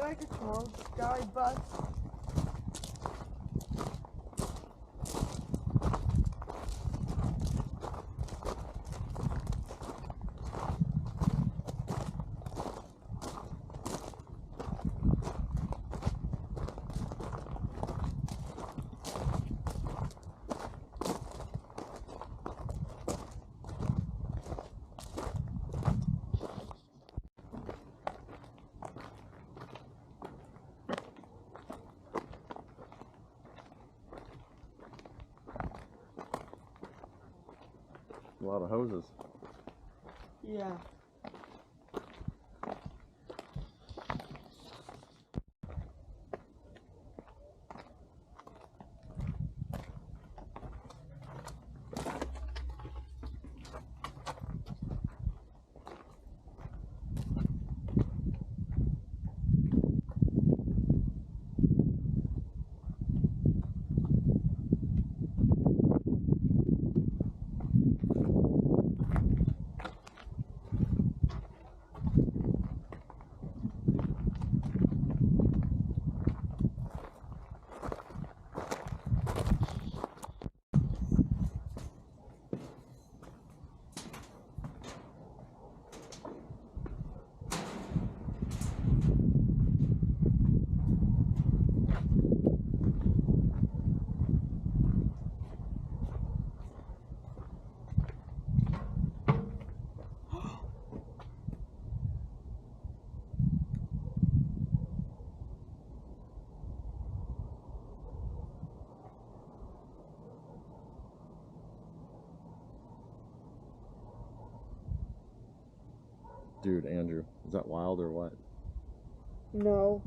like a small sky bus. A lot of hoses. Yeah. Dude, Andrew, is that wild or what? No.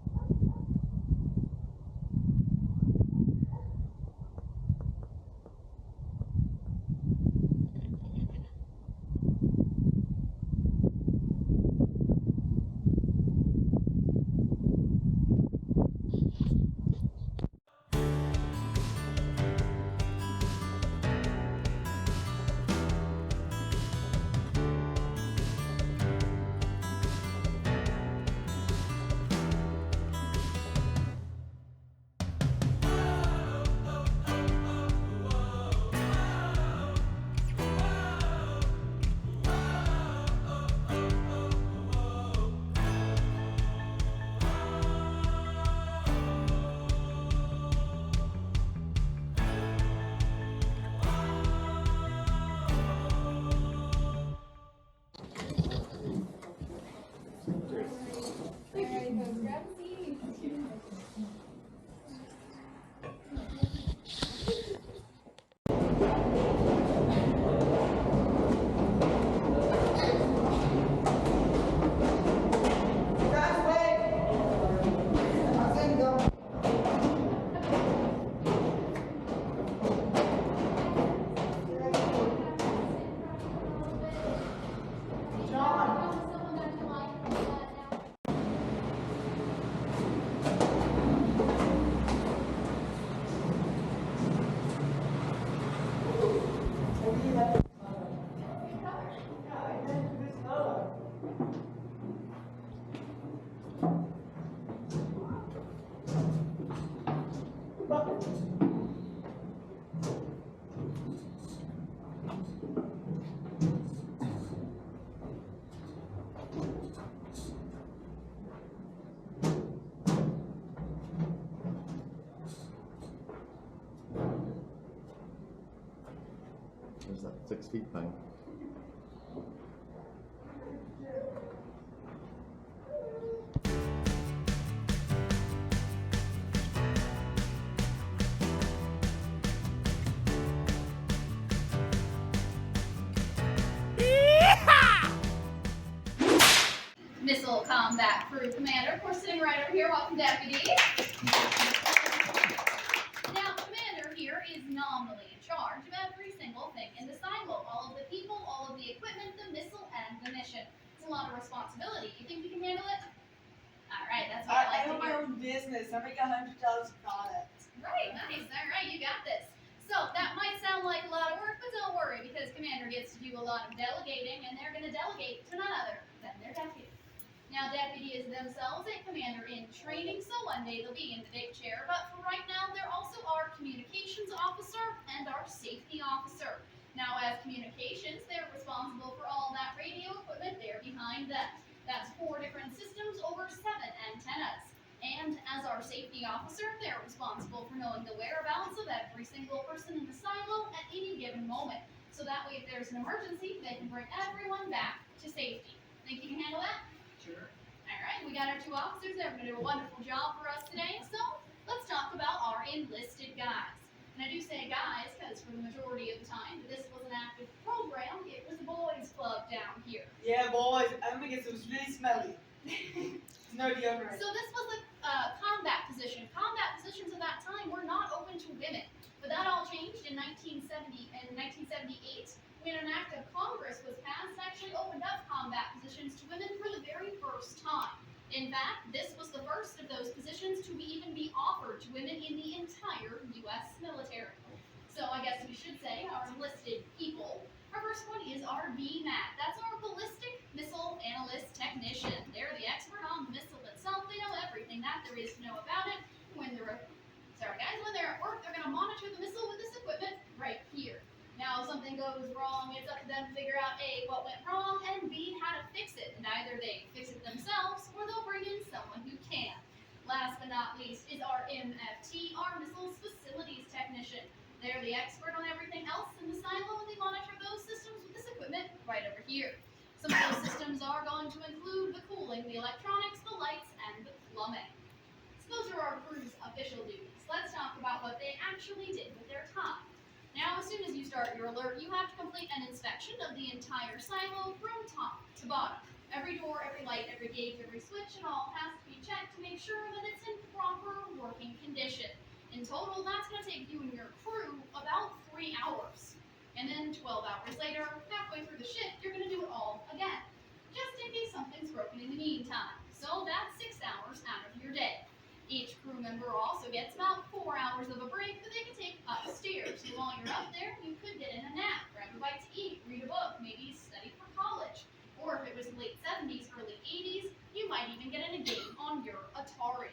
There's that 6 feet thing. Missile Combat Crew Commander. Of course, sitting right over here. Welcome, deputies. Now, Commander here is nominally in charge of every single thing in the silo. All of the people, all of the equipment, the missile, and the mission. It's a lot of responsibility. You think you can handle it? All right, that's what I like own to my hear. own business. I make $100 a product. Right, nice. All right, you got this. So that might sound like a lot of work, but don't worry because Commander gets to do a lot of delegating, and they're going to delegate to none other than their deputy. Now, deputy is themselves a commander in training, so one day they'll be in the big chair. But for right now, they're also our communications officer and our safety officer. Now, as communications, they're responsible for all that radio equipment there behind them. That's 4 different systems over 7 antennas. And as our safety officer, they're responsible for knowing the whereabouts of every single person in the silo at any given moment. So that way, if there's an emergency, they can bring everyone back to safety. Think you can handle that? Sure. Alright, we got our 2 officers. They're going to do a wonderful job for us today. So, let's talk about our enlisted guys. And I do say guys because for the majority of the time that this was an active program, it was the boys' club down here. Yeah, boys. I'm gonna get some really smelly. No deodorant. So this was a combat position. Combat positions at that time were not open to women. But that all changed in 1978 when an act of Congress was passed and actually opened up combat positions to women for the very first time. In fact, this was the first of those positions to even be offered to women in the entire U.S. military. So I guess we should say our enlisted people. Our first one is our BMAT. That's our Ballistic Missile Analyst Technician. They're the expert on the missile itself. They know everything that there is to know about it. When they're at work, they're going to monitor the missile with this equipment right here. Now, if something goes wrong, it's up to them to figure out A, what went wrong, and B, how to fix it. And either they fix it themselves, or they'll bring in someone who can. Last but not least is our MFT, our Missiles Facilities Technician. They're the expert on everything else in the silo, and they monitor those systems with this equipment right over here. Some of those systems are going to include the cooling, the electronics, the lights, and the plumbing. So those are our crew's official duties. Let's talk about what they actually did with their time. Now, as soon as you start your alert, you have to complete an inspection of the entire silo from top to bottom. Every door, every light, every gauge, every switch, and all has to be checked to make sure that it's in proper working condition. In total, that's going to take you and your crew about 3 hours. And then 12 hours later, halfway through the shift, you're going to do it all again, just in case something's broken in the meantime. So that's 6 hours out of your day. Each crew member also gets about 4 hours of a break that they can take upstairs. So while you're up there, you could get in a nap, grab a bite to eat, read a book, maybe study for college. Or if it was late 70s, early 80s, you might even get in a game on your Atari.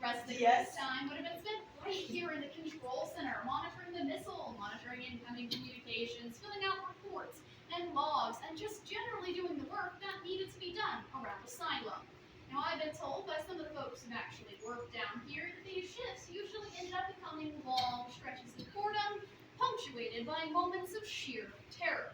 Rest of the crew's time would have been spent right here in the control center, monitoring the missile, monitoring incoming communications, filling out reports and logs, and just generally doing the work that needed to be done around the silo. Now, I've been told by some of the folks who actually work down here that these shifts usually ended up becoming long stretches of boredom, punctuated by moments of sheer terror.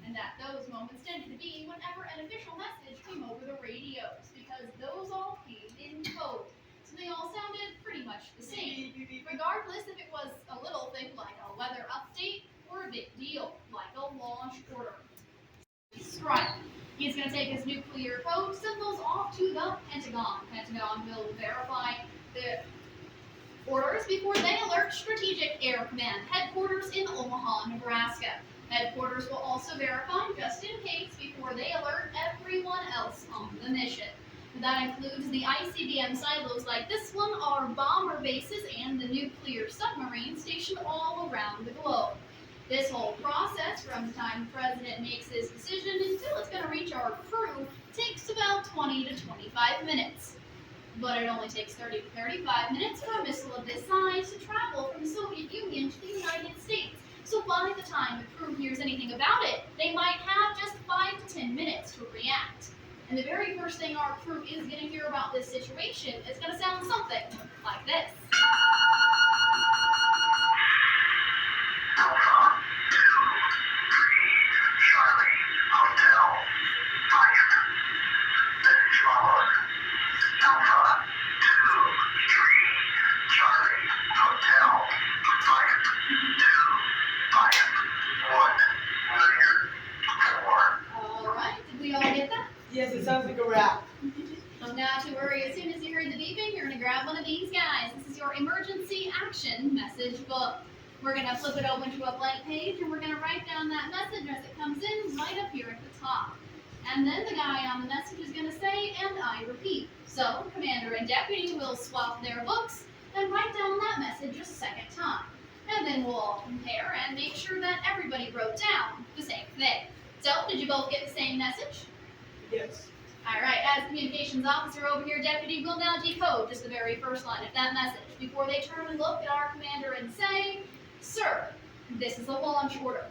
And that those moments tended to be whenever an official message came over the radios, because those all came in code. So they all sounded pretty much the same, regardless if it was a little thing like a weather update or a big deal like a launch order. Strike. He's going to take his nuclear code, send those off to the Pentagon. Pentagon will verify the orders before they alert Strategic Air Command headquarters in Omaha, Nebraska. Headquarters will also verify just in case before they alert everyone else on the mission. That includes the ICBM silos like this one, our bomber bases, and the nuclear submarines stationed all around the globe. This whole process, from the time the president makes his decision until it's going to reach our crew, takes about 20 to 25 minutes. But it only takes 30 to 35 minutes for a missile of this size to travel from the Soviet Union to the United States. So by the time the crew hears anything about it, they might have just 5 to 10 minutes to react. And the very first thing our crew is going to hear about this situation is going to sound something like this. Yes, it sounds like a rap. Not to worry, as soon as you heard the beeping, you're going to grab one of these guys. This is your emergency action message book. We're going to flip it open to a blank page, and we're going to write down that message as it comes in right up here at the top. And then the guy on the message is going to say, and I repeat. So, commander and deputy will swap their books and write down that message a second time. And then we'll all compare and make sure that everybody wrote down the same thing. So, did you both get the same message? Yes. Alright, as communications officer over here, Deputy will now decode just the very first line of that message before they turn and look at our commander and say, "Sir, this is a launch order."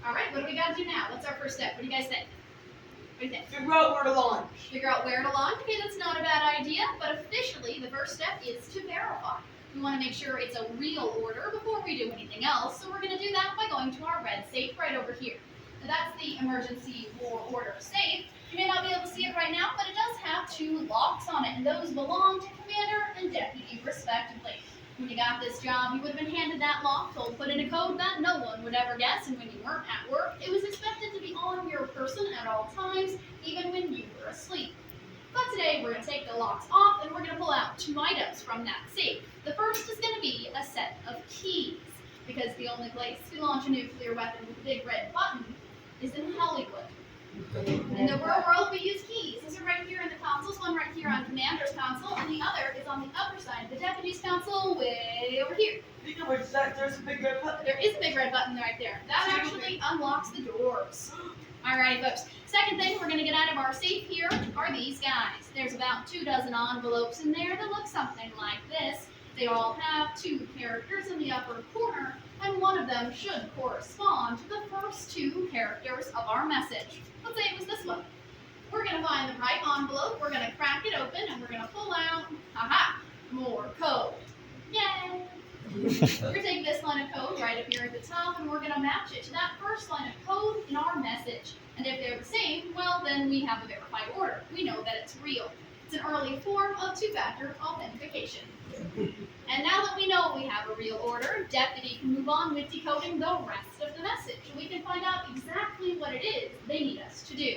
Alright, what do we gotta do now? What's our first step? What do you guys think? What do you think? Figure out where to launch. Figure out where to launch. Okay, that's not a bad idea, but officially the first step is to verify. We want to make sure it's a real order before we do anything else, so we're going to do that by going to our red safe right over here. Now that's the emergency war order safe. You may not be able to see it right now, but it does have 2 locks on it, and those belong to commander and deputy respectively. When you got this job, you would have been handed that lock, told put in a code that no one would ever guess, and when you weren't at work, it was expected to be on your person at all times, even when you were asleep. But today, we're going to take the locks off, and we're going to pull out 2 items from that safe. The first is going to be a set of keys, because the only place to launch a nuclear weapon with a big red button is in Hollywood. In the real world, we use keys. These are right here in the consoles, one right here on Commander's console, and the other is on the upper side of the Deputy's console, way over here. Speaking of which, there's a big red button. There is a big red button right there. That actually unlocks the doors. Alright, folks. Second thing we're going to get out of our safe here are these guys. There's about 2 dozen envelopes in there that look something like this. They all have 2 characters in the upper corner, and one of them should correspond to the first 2 characters of our message. Let's say it was this one. We're going to find the right envelope, we're going to crack it open, and we're going to pull out, more code. Yay! We're going to take this line of code right up here at the top, and we're going to match it to that first line of code in our message. And if they're the same, well, then we have a verified order. We know that it's real. It's an early form of 2-factor authentication. And now that we know we have a real order, Deputy can move on with decoding the rest of the message. We can find out exactly what it is they need us to do.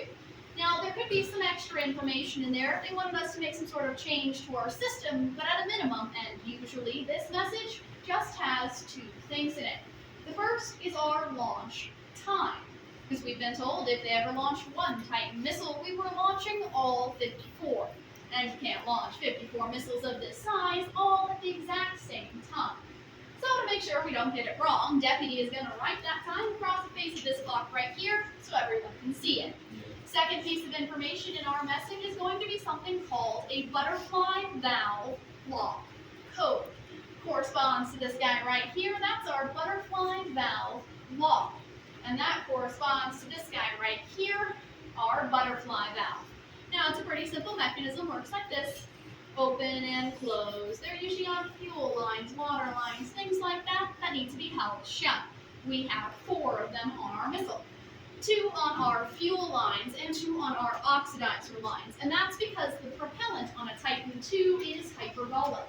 Now, there could be some extra information in there if they wanted us to make some sort of change to our system, but at a minimum, and usually this message just has 2 things in it. The first is our launch time, because we've been told if they ever launched 1 Titan missile, we were launching all 54. And you can't launch 54 missiles of this size all at the exact same time. So to make sure we don't get it wrong, Deputy is going to write that time across the face of this clock right here so everyone can see it. Second piece of information in our message is going to be something called a butterfly valve lock code. Corresponds to this guy right here. That's our butterfly valve lock. And that corresponds to this guy right here, our butterfly valve. Now, it's a pretty simple mechanism, works like this. Open and close. They're usually on fuel lines, water lines, things like that need to be held shut. We have 4 of them on our missile. 2 on our fuel lines and 2 on our oxidizer lines. And that's because the propellant on a Titan II is hyperbolic.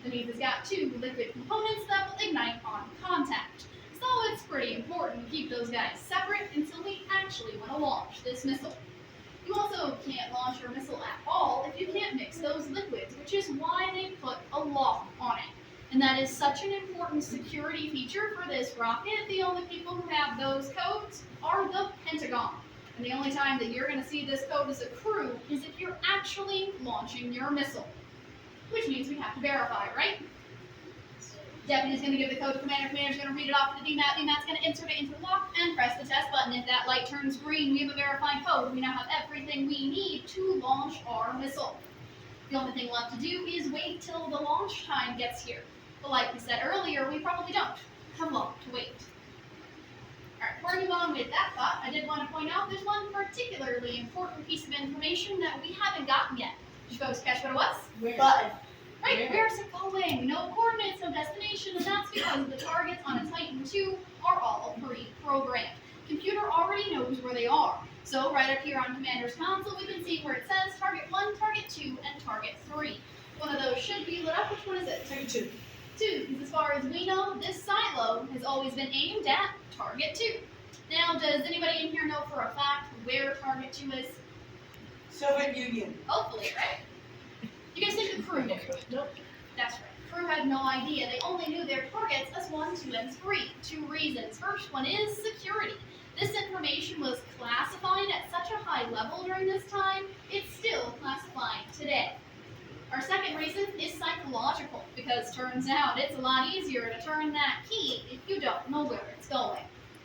That means it's got 2 liquid components that will ignite on contact. So it's pretty important to keep those guys separate until we actually want to launch this missile. You also can't launch your missile at all if you can't mix those liquids, which is why they put a lock on it. And that is such an important security feature for this rocket. The only people who have those codes are the Pentagon. And the only time that you're going to see this code as a crew is if you're actually launching your missile. Which means we have to verify, right? Deputy's going to give the code to Commander. Commander's going to read it off to the DMAT. DMAT's going to insert it into the lock and press the test button. If that light turns green, we have a verified code. We now have everything we need to launch our missile. The only thing left to do is wait till the launch time gets here. But like we said earlier, we probably don't have long to wait. Alright, before we move on with that thought, I did want to point out there's one particularly important piece of information that we haven't gotten yet. Did you folks catch what it was? Button. Right, where's it going? No coordinates, no destination, and that's because the targets on a Titan II are all pre-programmed. Computer already knows where they are. So right up here on Commander's console, we can see where it says Target 1, Target 2, and Target 3. One of those should be lit up. Which one is it? Target 2. 2, because as far as we know, this silo has always been aimed at Target 2. Now, does anybody in here know for a fact where Target 2 is? Soviet Union. Hopefully, right? You guys think the crew knew? Nope. That's right. Crew had no idea. They only knew their targets as 1, 2, and 3. 2 reasons. First one is security. This information was classified at such a high level during this time, it's still classified today. Our second reason is psychological, because turns out it's a lot easier to turn that key if you don't know where it's going.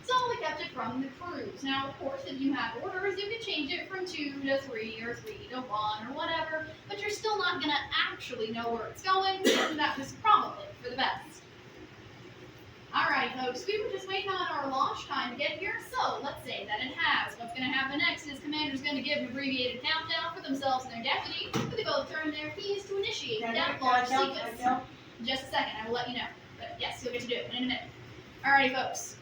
so we kept it from the crews. Now, of course, if you have orders, you can change it from 2 to 3 or 3 to 1 or whatever, but you're still not going to actually know where it's going, and that was probably for the best. Alright, folks, we were just waiting on our launch time to get here, so let's say that it has. What's going to happen next is Commander's going to give an abbreviated countdown for themselves and their deputy, who they both turn their keys to initiate that launch sequence. Just a second, I will let you know. But yes, you'll get to do it in a minute. Alrighty, folks.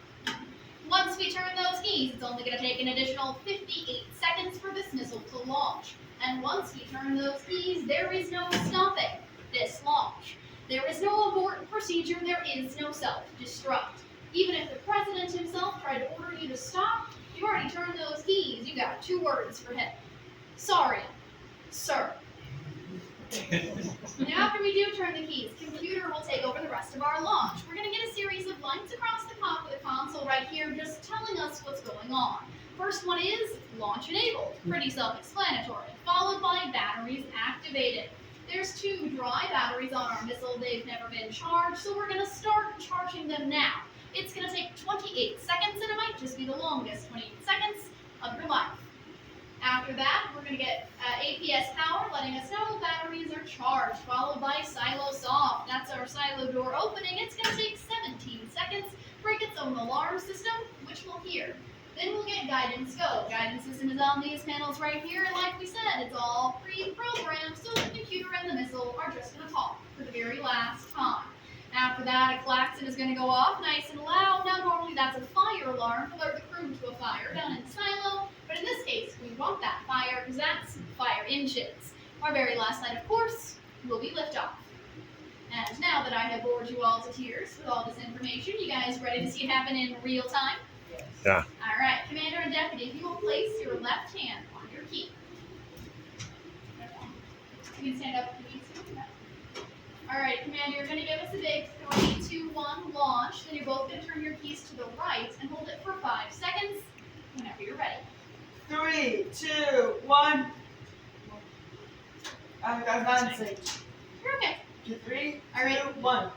Once we turn those keys, it's only going to take an additional 58 seconds for this missile to launch. And once we turn those keys, there is no stopping this launch. There is no abort procedure, there is no self-destruct. Even if the president himself tried to order you to stop, you already turned those keys. You got 2 words for him. Sorry, sir. Now after we do turn the keys, computer will take over the rest of our launch. We're going to get a series of lights across the top of the console right here just telling us what's going on. First one is launch enabled, pretty self-explanatory, followed by batteries activated. There's 2 dry batteries on our missile. They've never been charged, so we're going to start charging them now. It's going to take 28 seconds, and it might just be the longest 28 seconds of your life. After that, we're going to get APS power, letting us know batteries are charged, followed by silo soft. That's our silo door opening. It's going to take 17 seconds, break its own alarm system, which we'll hear. Then we'll get guidance go. Guidance system is on these panels right here, and like we said, it's all pre-programmed, so the computer and the missile are just going to talk for the very last time. After that, a klaxon is going to go off nice and loud. Now, normally that's a fire alarm to alert the crew to a fire down in the silo, but in this case, we want that fire because that's fire engines. Our very last night, of course, will be liftoff. And now that I have bored you all to tears with all this information, you guys ready to see it happen in real time? Yeah. All right, Commander and Deputy, if you will place your left hand on your key. You can stand up if you need to. All right, Commander, you're going to give us a big 3, 2, 1 launch. Then you're both going to turn your keys to the right and hold it for 5 seconds whenever you're ready. 3, 2, 1. I'm advancing. You're okay. 3, All right. 2, 1.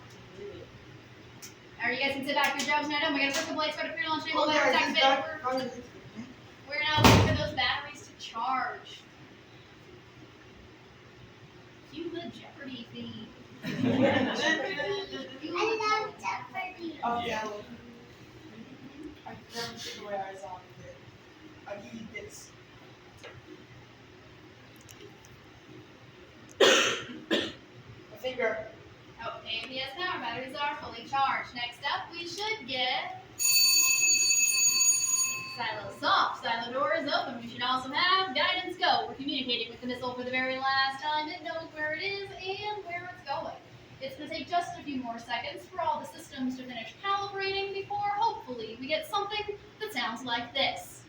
All right, you guys can sit back. Your job's not done. We're going to put the lights right up here, launch enable, Okay, batteries just activated. We're now waiting for those batteries to charge. Cue the Jeopardy theme. I love Jeopardy. Oh, yeah. I never took away eyes on it. I need this. A finger. Oh, APS power batteries are fully charged. Next up, we should get silo soft. Silo door is open. We should also have guidance go. We're communicating with the missile for the very last time. It knows where it is and where it's going. It's going to take just a few more seconds for all the systems to finish calibrating before, hopefully, we get something that sounds like this.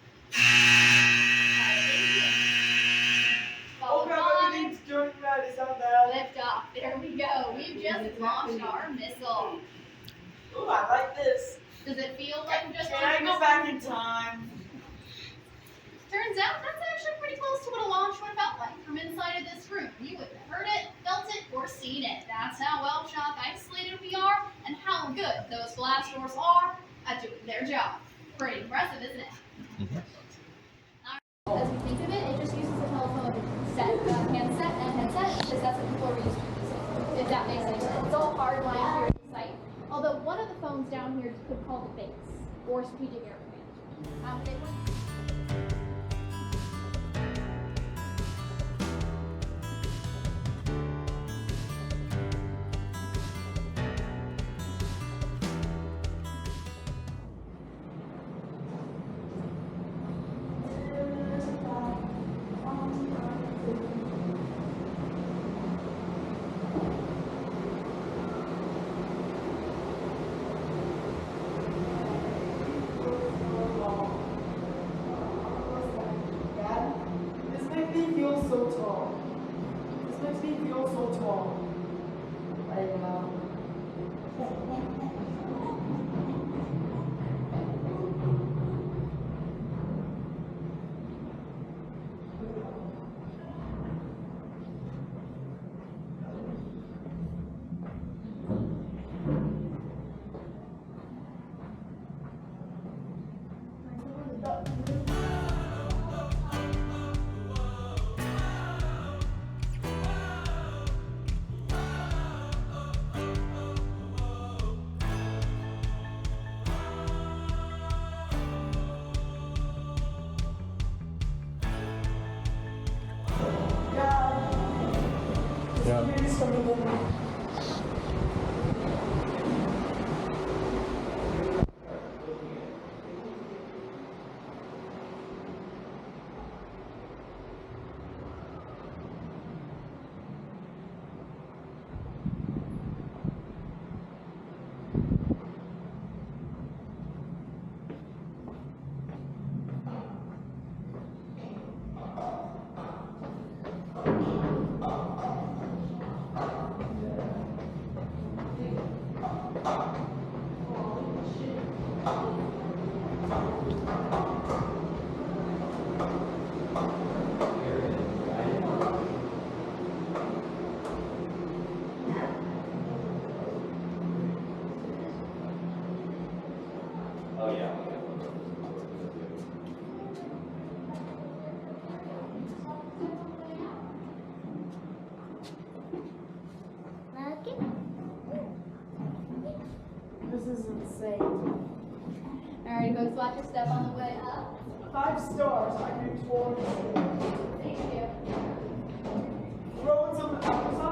Followed by everything's doing right. It's not bad. liftoff. There we go. We've just launched our missile. Ooh, I like this. Does it feel like we just Can launched I a go missile? back in time? Turns out that's actually pretty close to what a launch would have felt like from inside of this room. You wouldn't have heard it, felt it, or seen it. That's how well shock isolated we are and how good those glass doors are at doing their job. Pretty impressive, isn't it? As we think of it, it just uses a telephone handset and headset because that's what people are used to using, if that makes any sense. It's all hardlined here at the site. Although one of the phones down here could call the base or strategic air command. They went Dad, this makes me feel so tall. This makes me feel so tall. Right now. Yeah. He's coming in. Oh, yeah. This is insane. Alright, folks, watch your step on the way up. 5 stars. I do towards. Thank you. Throw in some applesauce.